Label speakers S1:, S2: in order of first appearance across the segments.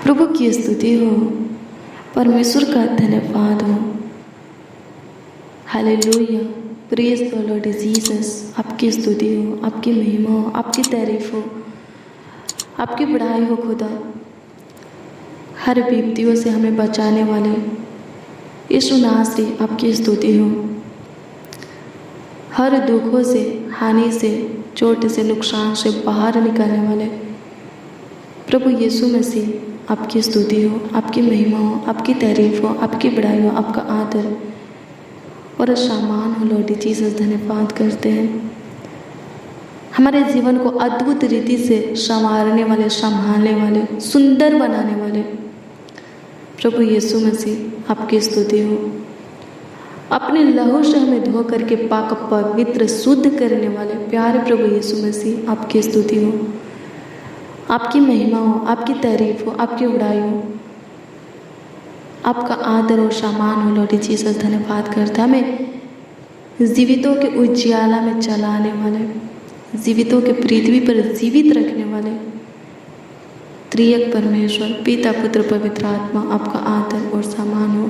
S1: प्रभु की स्तुति हो, परमेश्वर का धन्यवाद हो। Hallelujah, praise the Lord Jesus. आपकी स्तुति हो, आपकी महिमा हो, आपकी तारीफ हो, आपकी बड़ाई हो खुदा। हर विपत्तियों से हमें बचाने वाले यीशु नासरी, आपकी स्तुति हो। हर दुखों से, हानि से, चोट से, नुकसान से बाहर निकालने वाले प्रभु यीशु मसीह, आपकी स्तुति हो, आपकी महिमा हो, आपकी तारीफ हो, आपकी बड़ाई हो, आपका आदर और सम्मान हो। लॉर्ड जीसस, धन्यवाद करते हैं। हमारे जीवन को अद्भुत रीति से संवारने वाले, संभालने वाले, सुंदर बनाने वाले प्रभु यीशु मसीह, आपकी स्तुति हो। अपने लहू से हमें धो करके पाक, पवित्र, शुद्ध करने वाले प्यारे प्रभु यीशु मसीह, आपकी स्तुति हो, आपकी महिमा हो, आपकी तारीफ हो, आपकी बड़ाई हो, आपका आदर और सम्मान हो। लॉर्ड जीसस, धन्यवाद करते हैं। हमें जीवितों के उजियाला में चलाने वाले, जीवितों के पृथ्वी पर जीवित रखने वाले त्रिएक परमेश्वर, पिता, पुत्र, पवित्र आत्मा, आपका आदर और सम्मान हो।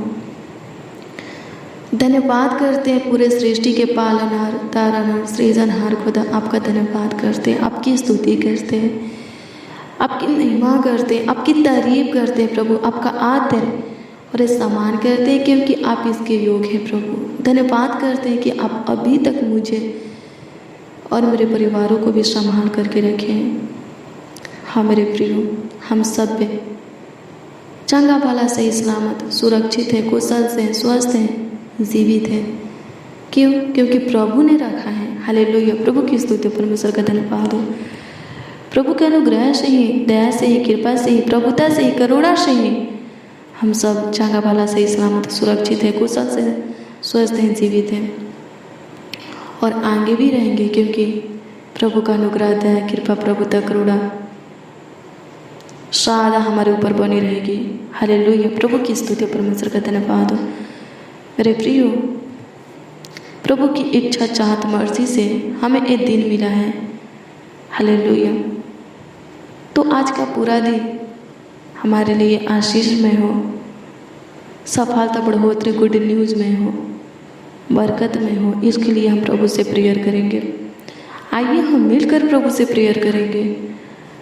S1: धन्यवाद करते हैं पूरे सृष्टि के पालनहार, तारनहार, सृजनहार खुदा, आपका धन्यवाद करते हैं, आपकी स्तुति करते हैं, आपकी महिमा करते हैं, आपकी तारीफ करते हैं प्रभु, आपका आदर और सम्मान करते हैं क्योंकि आप इसके योग्य हैं प्रभु। धन्यवाद करते हैं कि आप अभी तक मुझे और मेरे परिवारों को भी संभाल करके रखे हैं। हाँ मेरे प्रियो, हम सब पे चंगा भला, सही सलामत, सुरक्षित है, कुशल से, स्वस्थ हैं, जीवित है। क्यों? क्योंकि प्रभु ने रखा है। हालेलुया, प्रभु की स्तुति, परमेश्वर का धन्यवाद हो। प्रभु के अनुग्रह से ही, दया से ही, कृपा से ही, प्रभुता से ही, करुणा से ही हम सब चंगा भला, सही सलामत, सुरक्षित है, कुशल से, स्वस्थ हैं, जीवित हैं और आगे भी रहेंगे क्योंकि प्रभु का अनुग्रह, दया, कृपा, प्रभुता, करुणा सदा हमारे ऊपर बनी रहेगी। हालेलुया, प्रभु की स्तुति, परमेश्वर का धन्यवाद हो। मेरे प्रियो, प्रभु की इच्छा, चाहत, मर्जी से हमें एक दिन मिला है। हालेलुया, तो आज का पूरा दिन हमारे लिए आशीष में हो, सफलता, बढ़ोतरी, गुड न्यूज़ में हो, बरकत में हो। इसके लिए हम प्रभु से प्रेयर करेंगे। आइए हम मिलकर प्रभु से प्रेयर करेंगे।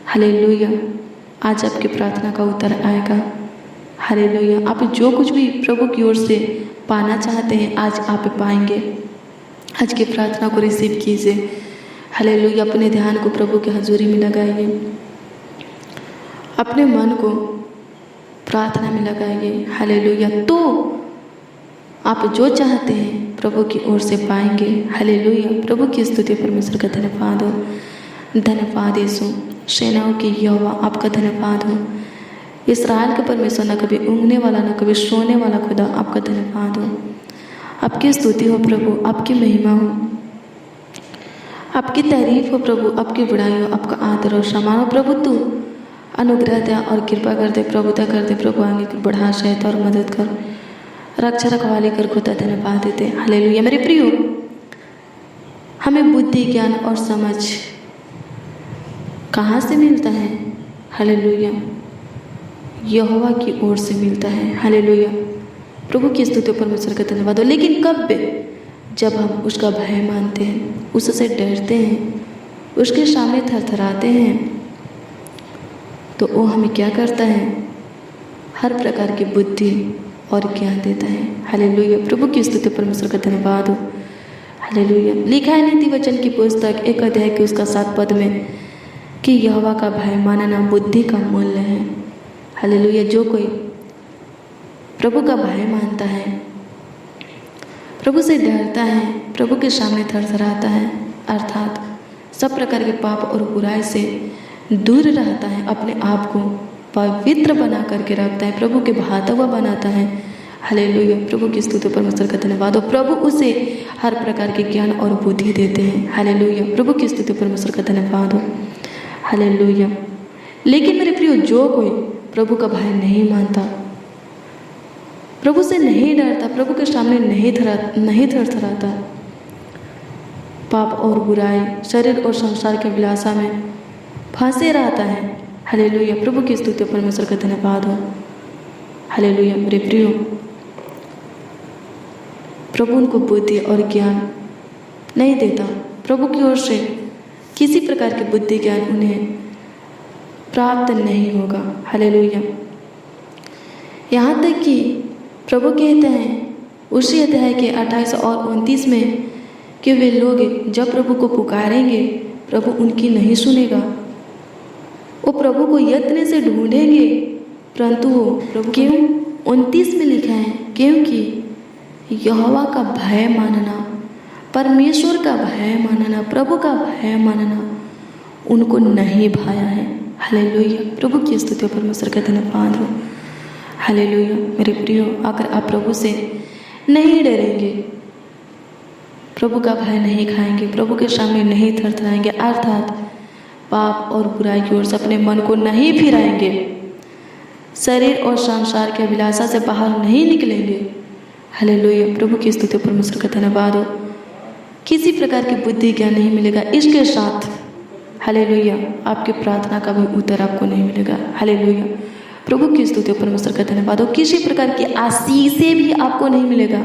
S1: हालेलुया, आज आपकी प्रार्थना का उत्तर आएगा। हालेलुया, आप जो कुछ भी प्रभु की ओर से पाना चाहते हैं आज आप पाएंगे। आज की प्रार्थना को रिसीव कीजिए। हालेलुया, अपने ध्यान को प्रभु की हजूरी में लगाइए, अपने मन को प्रार्थना में लगाइए। हालेलुया, तो आप जो चाहते हैं प्रभु की ओर से पाएंगे। हालेलुया, प्रभु की स्तुति, परमेश्वर का धन्यवाद हो। धन्यवाद यीशु, सेनाओं की यहोवा, आपका धन्यवाद हो। इस्राएल का परमेश्वर, न कभी ऊँघने वाला, न कभी सोने वाला खुदा, आपका धन्यवाद हो। आपकी स्तुति हो प्रभु, आपकी महिमा हो, आपकी तारीफ हो प्रभु, आपकी बड़ाई हो, आपका आदर और सम्मान हो प्रभु। तू अनुग्रह दे और कृपा कर दे, प्रभुता कर दे प्रभु, आगे बढ़ा, सहायता और मदद कर, रक्षा रखवाली कर खुदा, धन्यवाद देते। हालेलुया, मेरे प्रियो, हमें बुद्धि, ज्ञान और समझ कहाँ से मिलता है? हालेलुया, यहोवा की ओर से मिलता है। हालेलुया, प्रभु की स्तुति, परमेश्वर का धन्यवाद हो। लेकिन कब? जब हम उसका भय मानते हैं, उससे डरते हैं, उसके सामने थरथराते हैं, तो वो हमें क्या करता है? हर प्रकार की बुद्धि और ज्ञान देता है। हालेलुया, प्रभु की स्तुति, परमेश्वर का धन्यवाद हो। हालेलुया, लिखा है नीति वचन की पुस्तक 1 अध्याय के उसका 7 पद में कि यहोवा का भय मानना बुद्धि का मूल्य है। हालेलुया, जो कोई प्रभु का भय मानता है, प्रभु से डरता है, प्रभु के सामने थरथराता है, अर्थात सब प्रकार के पाप और बुराई से दूर रहता है, अपने आप को पवित्र बना करके रखता है, प्रभु के भाता हुआ बनाता है। हालेलुया, प्रभु की स्तुति, परमेश्वर का धन्यवाद हो। प्रभु उसे हर प्रकार के ज्ञान और बुद्धि देते हैं। हालेलुया, प्रभु की स्तुति, परमेश्वर का धन्यवाद हो। हालेलुया, लेकिन मेरे प्रियो, जो कोई प्रभु का भय नहीं मानता, प्रभु से नहीं डरता, प्रभु के सामने नहीं थरथराता, पाप और बुराई, शरीर और संसार के विलासा में फंसे रहता है, हालेलुया। प्रभु की स्तुति परमेश्वर का धन्यवाद हो। हालेलुया। मेरे प्रियो, प्रभु उनको बुद्धि और ज्ञान नहीं देता। प्रभु की ओर से किसी प्रकार की बुद्धि ज्ञान उन्हें प्राप्त नहीं होगा। हालेलुया। यहाँ तक कि प्रभु कहते हैं उसी अध्याय के 28 और 29 में कि वे लोग जब प्रभु को पुकारेंगे प्रभु उनकी नहीं सुनेगा। वो प्रभु को यत्न से ढूंढेंगे परंतु वो प्रभु क्यों 29 में लिखा है, क्योंकि यहोवा का भय मानना, परमेश्वर का भय मानना, प्रभु का भय मानना उनको नहीं भाया है। हालेलुया। प्रभु की स्तुति परमेश्वर का धन्यवाद हो। हालेलुया। मेरे प्रियो, अगर आप प्रभु से नहीं डरेंगे, प्रभु का भय नहीं खाएंगे, प्रभु के सामने नहीं थरथराएंगे, अर्थात पाप और बुराई की ओर से अपने मन को नहीं फिराएंगे, शरीर और संसार के अभिलाषा से बाहर नहीं निकलेंगे। हालेलुया। प्रभु की स्तुति परमेश्वर का धन्यवाद हो। किसी प्रकार की बुद्धि ज्ञान नहीं मिलेगा। इसके साथ हालेलुया आपकी प्रार्थना का भी उत्तर आपको नहीं मिलेगा। हालेलुया। प्रभु की स्तुति परमेश्वर का धन्यवाद हो। किसी प्रकार की आशीषें भी आपको नहीं मिलेगा।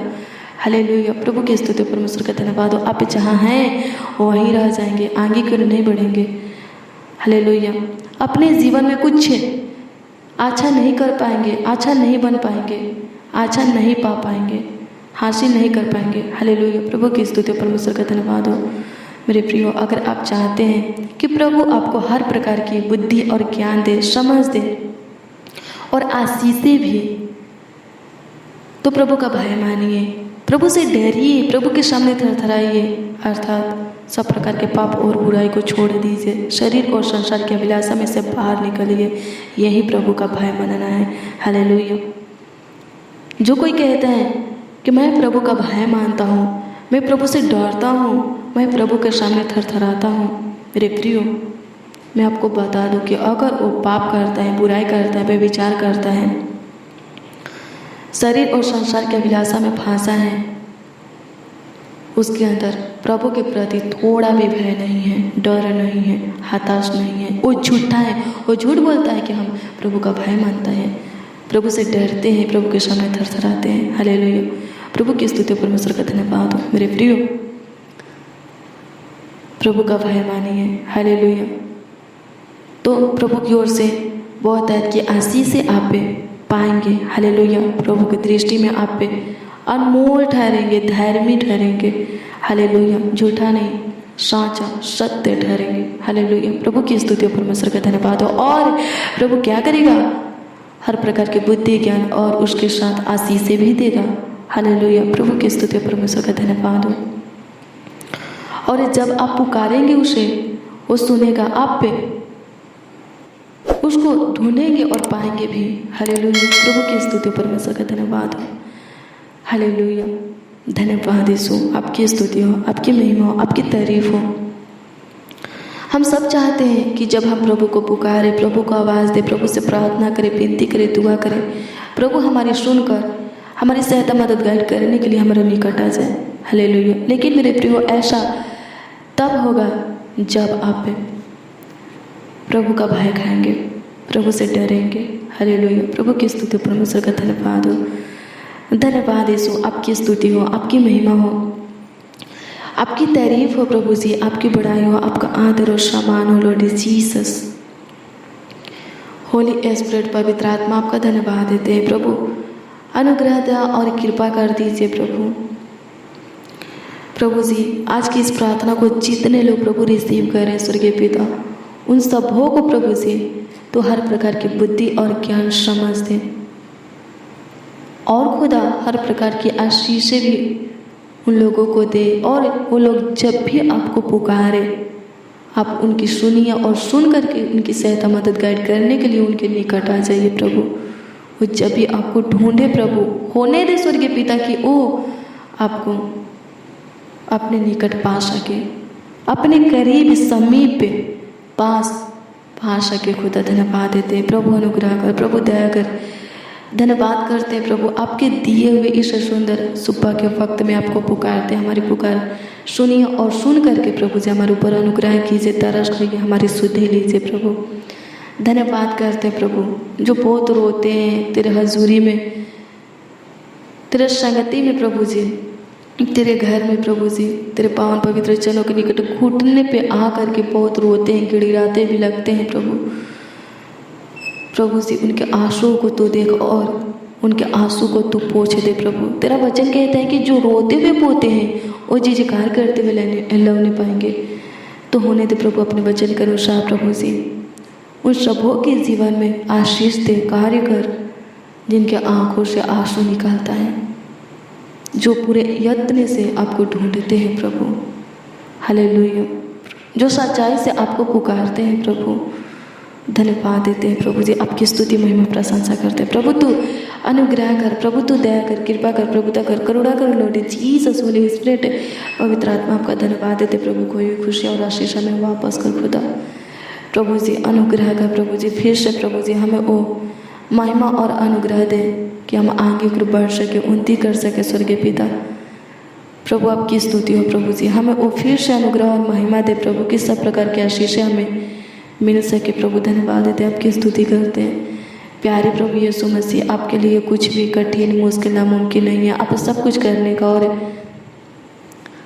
S1: हालेलुया। प्रभु की स्तुति परमेश्वर का धन्यवाद हो। आप जहाँ हैं वहीं रह जाएंगे, आगे की ओर नहीं बढ़ेंगे। हालेलुया। अपने जीवन में कुछ अच्छा नहीं कर पाएंगे, अच्छा नहीं बन पाएंगे, अच्छा नहीं पा पाएंगे, हासिल नहीं कर पाएंगे। हालेलुया। प्रभु की स्तुति परमेश्वर का धन्यवाद हो। मेरे प्रियो, अगर आप चाहते हैं कि प्रभु आपको हर प्रकार की बुद्धि और ज्ञान दे, समझ दे और आशीषें भी, तो प्रभु का भय मानिए, प्रभु से डरिए, प्रभु के सामने थरथराइए, अर्थात सब प्रकार के पाप और बुराई को छोड़ दीजिए, शरीर और संसार की अभिलाषा में से बाहर निकलिए। यही प्रभु का भय मानना है। हालेलुया। जो कोई कहता है कि मैं प्रभु का भय मानता हूँ, मैं प्रभु से डरता हूँ, मैं प्रभु के सामने थरथराता हूँ, मेरे प्रियो मैं आपको बता दूं कि अगर वो पाप करता है, बुराई करता है, व्यभिचार करता है, शरीर और संसार के अभिलाषा में फंसा है, उसके अंदर प्रभु के प्रति थोड़ा भी भय नहीं है, डर नहीं है, हताश नहीं है, वो झूठा है, वो झूठ बोलता है कि हम प्रभु का भय मानता है, प्रभु से डरते हैं, प्रभु के सामने थरथराते हैं। हालेलुया। प्रभु की स्तुति परमेश्वर का धन्यवाद हो। मेरे प्रियो, प्रभु का भय मानिए। हालेलुया। तो प्रभु की ओर से बहुत तरह की आशीषें आप पे पाएंगे। हालेलुया। प्रभु की दृष्टि में आप पे अनमोल ठहरेंगे, धर्मी ठहरेंगे। हालेलुया। झूठा नहीं, साचा सत्य ठहरेंगे। हालेलुया। प्रभु की स्तुति परमेश्वर का धन्यवाद हो। और प्रभु क्या करेगा? हर प्रकार की बुद्धि ज्ञान और उसके साथ आशीषें भी देगा। हालेलुया। प्रभु की स्तुति परमेश्वर का धन्यवाद हो। और जब आप पुकारेंगे उसे, वो सुनेगा आप पे, उसको ढूंढेंगे और पाएंगे भी। हालेलुया। प्रभु की स्तुति परमेश्वर का धन्यवाद हो। हालेलुया। धन्यवाद यीशु, आपकी स्तुति हो, आपकी महिमा हो, आपकी तारीफ हो। हम सब चाहते हैं कि जब हम प्रभु को पुकारें, प्रभु को आवाज़ दें, प्रभु से प्रार्थना करें, विनती करें, दुआ करें, प्रभु हमारी सुनकर हमारी सहायता मदद गाइड करने के लिए हमारे निकट आ जाए। हालेलुया। लेकिन मेरे प्रियो, ऐसा तब होगा जब आप प्रभु का भय खाएंगे, प्रभु से डरेंगे। हालेलुया। प्रभु की स्तुति परमेश्वर का धन्यवाद हो। धन्यवाद यीशु, आपकी स्तुति हो, आपकी महिमा हो, आपकी तारीफ हो प्रभु जी, आपकी बड़ाई हो, आपका आदर और सम्मान हो लॉर्ड जीसस। होली स्पिरिट, पवित्र आत्मा, आपका धन्यवाद देते हैं प्रभु। अनुग्रह दया और कृपा कर दीजिए प्रभु। प्रभु जी, आज की इस प्रार्थना को जितने लोग प्रभु रिसीव कर रहे हैं स्वर्गीय पिता, उन सबों को प्रभु जी तो हर प्रकार की बुद्धि और ज्ञान समझ दें, और खुदा हर प्रकार की आशीषें भी उन लोगों को दे। और वो लोग जब भी आपको पुकारे, आप उनकी सुनिए और सुन करके उनकी सहायता मदद गाइड करने के लिए उनके निकट आ जाइए प्रभु। वो जब भी आपको ढूंढे प्रभु, होने दे स्वर्गीय पिता कि वो आपको अपने निकट पा सके, अपने करीब समीप पास पा सके। खुदा धन्यवाद देते प्रभु, अनुग्रह कर प्रभु, दया कर। धन्यवाद करते हैं प्रभु, आपके दिए हुए इस सुंदर सुबह के वक्त में आपको पुकारते हैं। हमारी पुकार सुनिए और सुन करके प्रभु जी हमारे ऊपर अनुग्रह कीजिए, तरस खाइए, हमारी सुधि लीजिए प्रभु। धन्यवाद करते हैं प्रभु, जो बहुत रोते हैं तेरे हजूरी में, तेरे संगति में प्रभु जी, तेरे घर में प्रभु जी, तेरे पावन पवित्र चरणों के निकट घुटने पे आ करके बहुत रोते हैं, गिड़गिड़ाते भी लगते हैं प्रभु जी। उनके आंसुओं को तू देख और उनके आंसू को तू पोंछ दे प्रभु। तेरा वचन कहता है कि जो रोते हुए पोते हैं वो जिकार करते हुए लौने पाएंगे। तो होने दे प्रभु अपने वचन के अनुसार प्रभु जी, उन सबों के जीवन में आशीष दे, कार्य कर, जिनके आंखों से आंसू निकलता है, जो पूरे यत्न से आपको ढूंढते हैं प्रभु। हालेलुया। जो सच्चाई से आपको पुकारते हैं प्रभु, धन्यवाद देते हैं प्रभु जी। आपकी स्तुति महिमा प्रशंसा करते हैं प्रभु। तू अनुग्रह कर प्रभु, तू दया कर, कृपा कर, प्रभुता कर, करुणा कर लौटे जीसस होली स्पिरिट, पवित्र आत्मा आपका धन्यवाद देते प्रभु। कोई भी खुशी और आशीष हमें वापस कर खुदा प्रभु जी। अनुग्रह कर प्रभु जी, फिर से प्रभु जी हमें वो महिमा और अनुग्रह दे कि हम आगे को बढ़ सके, उन्नति कर सके स्वर्गीय पिता प्रभु। आपकी स्तुति हो प्रभु जी। हमें वो फिर से अनुग्रह और महिमा दे प्रभु कि सब प्रकार की आशीषें हमें मिल सके प्रभु। धन्यवाद देते हैं, आपकी स्तुति करते हैं प्यारे प्रभु यीशु मसीह। आपके लिए कुछ भी कठिन मुश्किल नामुमकिन नहीं है। आप सब कुछ करने का और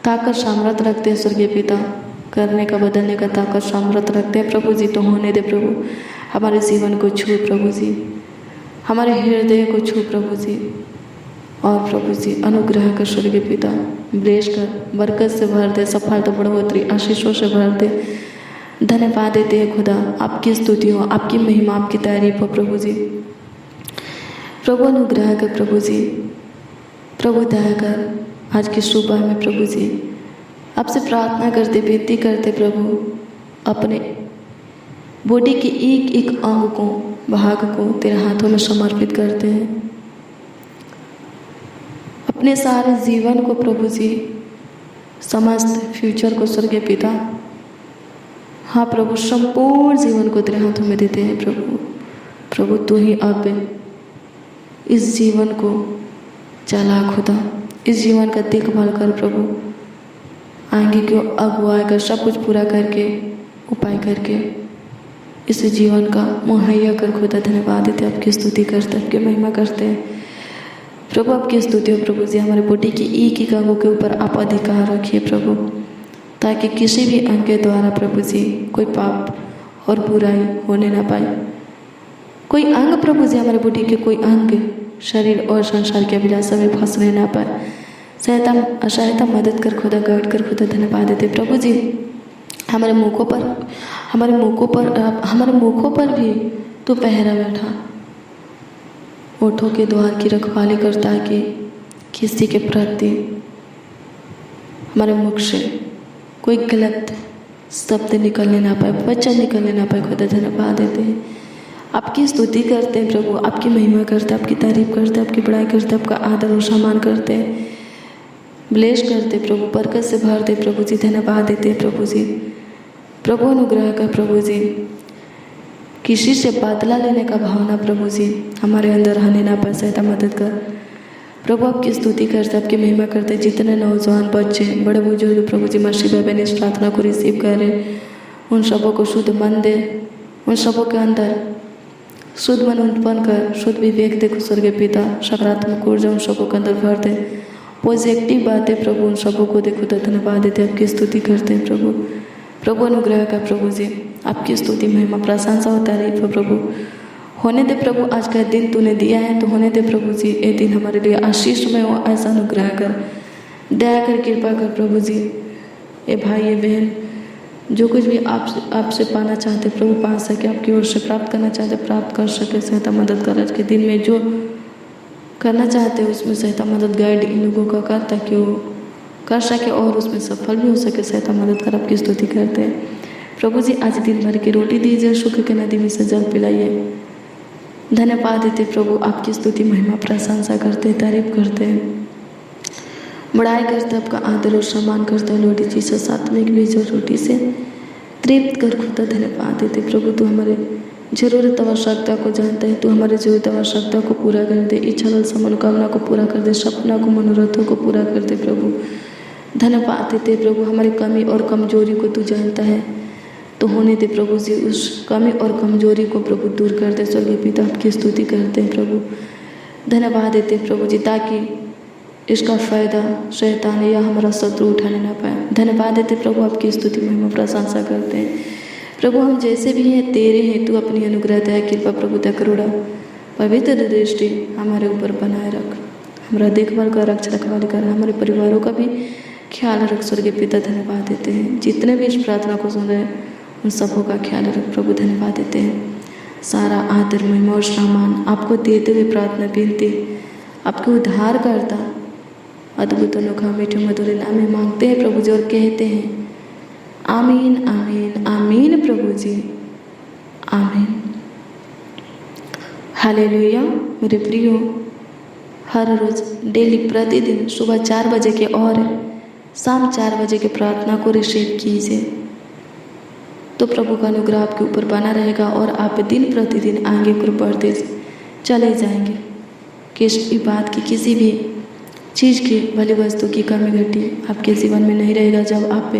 S1: ताकत सामर्थ रखते हैं स्वर्गीय पिता, करने का, बदलने का ताकत सामर्थ रखते हैं प्रभु जी। तो होने दे प्रभु, हमारे जीवन को छू प्रभु जी, हमारे हृदय को छू प्रभु जी। और प्रभु जी अनुग्रह कर स्वर्गीय पिता, ब्लेस कर, बरकत से भर दे, सफलता बढ़ोतरी आशीषों से भर दे। धन्यवाद देते हैं खुदा। आपकी स्तुति हो, आपकी महिमा, आपकी तारीफ हो प्रभु जी। प्रभु अनुग्रह कर प्रभु जी, प्रभु दया कर। आज की सुबह में प्रभु जी आपसे प्रार्थना करते, विनती करते प्रभु, अपने बॉडी के एक एक अंग को, भाग को तेरे हाथों में समर्पित करते हैं। अपने सारे जीवन को प्रभु जी, समस्त फ्यूचर को स्वर्गीय पिता, हाँ प्रभु, संपूर्ण जीवन को तेरे हाथों में देते हैं प्रभु। प्रभु तू ही अब इस जीवन को चला खुदा, इस जीवन का देखभाल कर प्रभु, आगे की अगुवाई कर, सब कुछ पूरा करके, उपाय करके इस जीवन का मुहैया कर खुदा। धन्यवाद देते, आपकी स्तुति करते, आपकी महिमा करते हैं प्रभु। आपकी स्तुति हो प्रभु जी। हमारे बॉडी की एक एक अंगों के ऊपर आप अधिकार रखिए प्रभु, ताकि किसी भी अंग के द्वारा प्रभु जी कोई पाप और बुराई होने ना पाए। कोई अंग प्रभु जी, हमारे बॉडी के कोई अंग शरीर और संसार के अभिलाषा में फंसने ना पाए। सहायता मदद कर खुदा, गाइड कर खुदा। धन्यवाद देते प्रभु जी। हमारे मुखों पर भी तू पहरा बैठा, ओठों के द्वार की रखवाली कर, ताकि किसी के प्रति हमारे मुख से कोई गलत शब्द निकलने ना पाए, वचन निकलने ना पाए खुदा। धन्यवाद देते हैं, आपकी स्तुति करते हैं प्रभु, आपकी महिमा करते हैं, आपकी तारीफ करते हैं, आपकी बड़ाई करते हैं, आपका आदर और सम्मान करते हैं। ब्लेस करते प्रभु, बरकत से भर दे प्रभु जी। धन्यवाद देते हैं प्रभु जी। प्रभु अनुग्रह कर प्रभु जी, किसी से बदला लेने का भावना प्रभु जी हमारे अंदर रहने ना पाए। सहायता मदद कर प्रभु। आपकी स्तुति करते, आपकी महिमा करते। जितने नौजवान बच्चे, बड़े बुजुर्ग प्रभु जी मसीह बाबा ने इस प्रार्थना को रिसीव करें, उन सबों को शुद्ध मन दे, उन सबों के अंदर शुद्ध मन उत्पन्न कर, शुद्ध विवेक दे स्वर्गीय पिता। सकारात्मक ऊर्जा उन सबों के अंदर भर दे, पॉजिटिव बातें प्रभु उन सबों को देखो। धन्यवाद देते, आपकी स्तुति करते हैं प्रभु। प्रभु अनुग्रह का प्रभु जी, आपकी स्तुति महिमा प्रशंसा और तारीफ हो प्रभु। होने दे प्रभु, आज का दिन तूने दिया है, तो होने दे प्रभु जी, ये दिन हमारे लिए आशीष में हो। ऐसा अनुग्रह कर, दया कर, कृपा कर प्रभु जी। ये भाई ये बहन जो कुछ भी आपसे पाना चाहते प्रभु, पा सके, आपकी ओर से प्राप्त करना चाहते प्राप्त कर सके। सहायता मदद कर, आज के दिन में जो करना चाहते उसमें सहायता मदद गाइड इन लोगों का कर, ताकि वो कर सके और उसमें सफल भी हो सके। सहायता मदद कर, आपकी स्तुति करते हैं प्रभु जी। आज दिन भर की रोटी दीजिए, सुख के नदी में से जल पिलाइए। धन्यवाद देते प्रभु, आपकी स्तुति महिमा प्रशंसा करते, तारीफ करते हैं, बड़ाई करते, आपका आदर और सम्मान करते हैं। लॉर्ड जीसस आत्मिक बीज और रोटी से तृप्त कर खुदा। धन्यवाद देते प्रभु, तू हमारे जरूरत आवश्यकता को जानता है, तू हमारे जरूरत आवश्यकता को पूरा कर दे, इच्छा लालसा मनोकामना को पूरा कर दे, सपना को मनोरथों को पूरा कर दे प्रभु। धन्यवाद देते प्रभु, हमारी कमी और कमजोरी को तू जानता है। तो होने दे प्रभु जी, उस कमी और कमजोरी को प्रभु दूर कर दे। स्वर्गीय पिता आपकी स्तुति करते हैं प्रभु, धन्यवाद देते हैं प्रभु जी, ताकि इसका फ़ायदा शैतान या हमारा शत्रु उठाने ना पाए। धन्यवाद देते प्रभु, आपकी स्तुति महिमा प्रशंसा करते हैं प्रभु। हम जैसे भी हैं तेरे हैं, तू अपनी अनुग्रह दया कृपा प्रभु तक करुणा पवित्र दृष्टि हमारे ऊपर बनाए रख, हमारा देखभाल कर, रक्षा रखवाली कर, हमारे परिवारों का भी ख्याल रख। स्वर्गीय पिता धन्यवाद देते हैं, जितने भी इस प्रार्थना को सुन रहे हैं उन सबों का ख्याल रख प्रभु। धन्यवाद देते हैं, सारा आदर महिमा और सम्मान आपको देते हुए प्रार्थना विनती आपके उद्धार करता अद्भुत अनोखा मीठे मधुर नाम में मांगते हैं प्रभु जी, और कहते हैं आमीन आमीन आमीन प्रभु जी, आमीन। हालेलुया। मेरे प्रियो, हर रोज़ डेली प्रतिदिन सुबह 4 बजे के और शाम 4 बजे के प्रार्थना को रिसीव कीजिए, तो प्रभु का अनुग्रह आपके ऊपर बना रहेगा और आप दिन प्रतिदिन आगे को बढ़ते चले जाएंगे। किसी बात की, किसी भी चीज़ की, भली वस्तु की कमी घटी आपके जीवन में नहीं रहेगा जब आप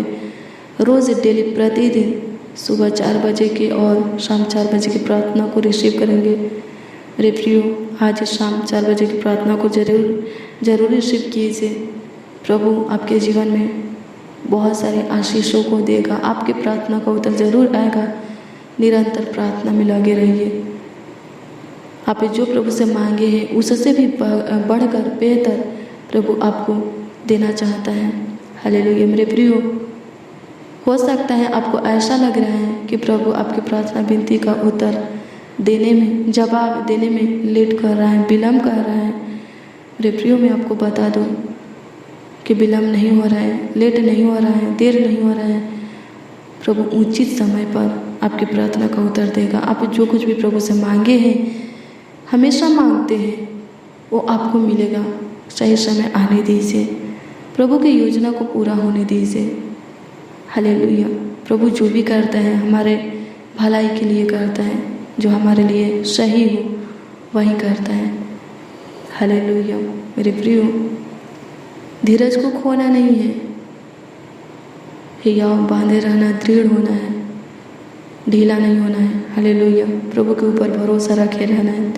S1: रोज़ डेली प्रतिदिन सुबह 4 बजे की और शाम 4 बजे की प्रार्थना को रिसीव करेंगे। मेरे प्रियो, आज शाम 4 बजे की प्रार्थना को जरूर रिसीव कीजिए। प्रभु आपके जीवन में बहुत सारे आशीषों को देगा, आपके प्रार्थना का उत्तर जरूर आएगा। निरंतर प्रार्थना में लगे रहिए। आप जो प्रभु से मांगे हैं उससे भी बढ़कर बेहतर प्रभु आपको देना चाहता है। हालेलुया। मेरे प्रियो, हो सकता है आपको ऐसा लग रहा है कि प्रभु आपकी प्रार्थना विनती का उत्तर देने में, जवाब देने में लेट कर रहा है, विलम्ब कर रहा है। मेरे प्रियो, मैं आपको बता दूं कि विलम्ब नहीं हो रहा है, लेट नहीं हो रहा है, देर नहीं हो रहा है। प्रभु उचित समय पर आपकी प्रार्थना का उत्तर देगा। आप जो कुछ भी प्रभु से मांगे हैं, हमेशा मांगते हैं, वो आपको मिलेगा। सही समय आने दीजिए, प्रभु की योजना को पूरा होने दीजिए। हालेलुया। प्रभु जो भी करता है हमारे भलाई के लिए करता है, जो हमारे लिए सही हो वही करता है। हालेलुया। मेरे प्रियो, धीरज को खोना नहीं है, हियाव बांधे रहना, दृढ़ होना है, ढीला नहीं होना है। हालेलुया। प्रभु के ऊपर भरोसा रखे रहना है,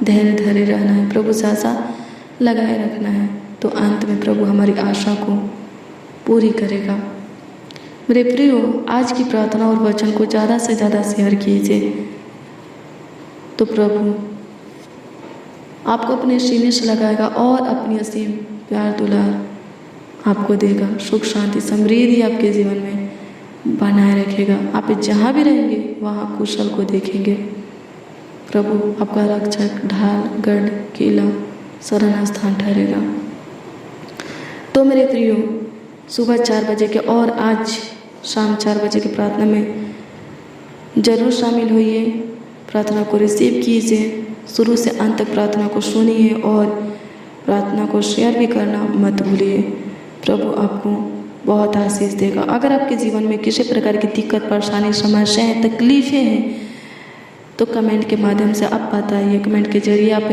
S1: धैर्य धरे रहना है, प्रभु से आशा लगाए रखना है, तो अंत में प्रभु हमारी आशा को पूरी करेगा। मेरे प्रियो, आज की प्रार्थना और वचन को ज़्यादा से ज़्यादा शेयर कीजिए, तो प्रभु आपको अपने सीने से लगाएगा और अपनी असीम प्यार दुलार आपको देगा। सुख शांति समृद्धि आपके जीवन में बनाए रखेगा। आप जहाँ भी रहेंगे वहाँ कुशल को देखेंगे। प्रभु आपका रक्षक, ढाल, गढ़, किला, शरण स्थान ठहरेगा। तो मेरे प्रियो, सुबह 4 बजे के और आज शाम 4 बजे की प्रार्थना में जरूर शामिल होइए। प्रार्थना को रिसीव कीजिए, शुरू से अंत तक प्रार्थना को सुनिए और प्रार्थना को शेयर भी करना मत भूलिए। प्रभु आपको बहुत आशीष देगा। अगर आपके जीवन में किसी प्रकार की दिक्कत, परेशानी, समस्याएं, तकलीफ़ें हैं तो कमेंट के माध्यम से आप बताइए। कमेंट के जरिए आप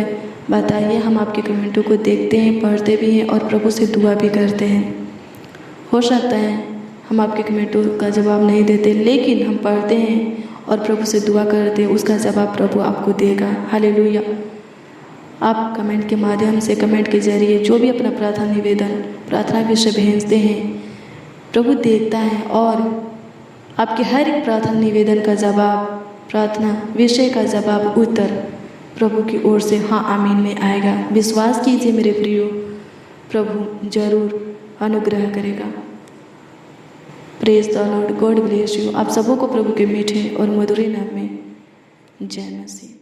S1: बताइए, हम आपके कमेंटों को देखते हैं, पढ़ते भी हैं और प्रभु से दुआ भी करते हैं। हो सकता है हम आपके कमेंटों का जवाब नहीं देते, लेकिन हम पढ़ते हैं और प्रभु से दुआ करते हैं, उसका जवाब प्रभु आपको देगा। हालेलुया। आप कमेंट के माध्यम से, कमेंट के जरिए जो भी अपना प्रार्थना निवेदन, प्रार्थना विषय भेजते हैं, प्रभु देखता है और आपके हर एक प्रार्थना निवेदन का जवाब, प्रार्थना विषय का जवाब, उत्तर प्रभु की ओर से हाँ आमीन में आएगा। विश्वास कीजिए मेरे प्रियो, प्रभु जरूर अनुग्रह करेगा। Praise the Lord, God bless you. आप सबों को प्रभु के मीठे और मधुर नाम में जय मसीह।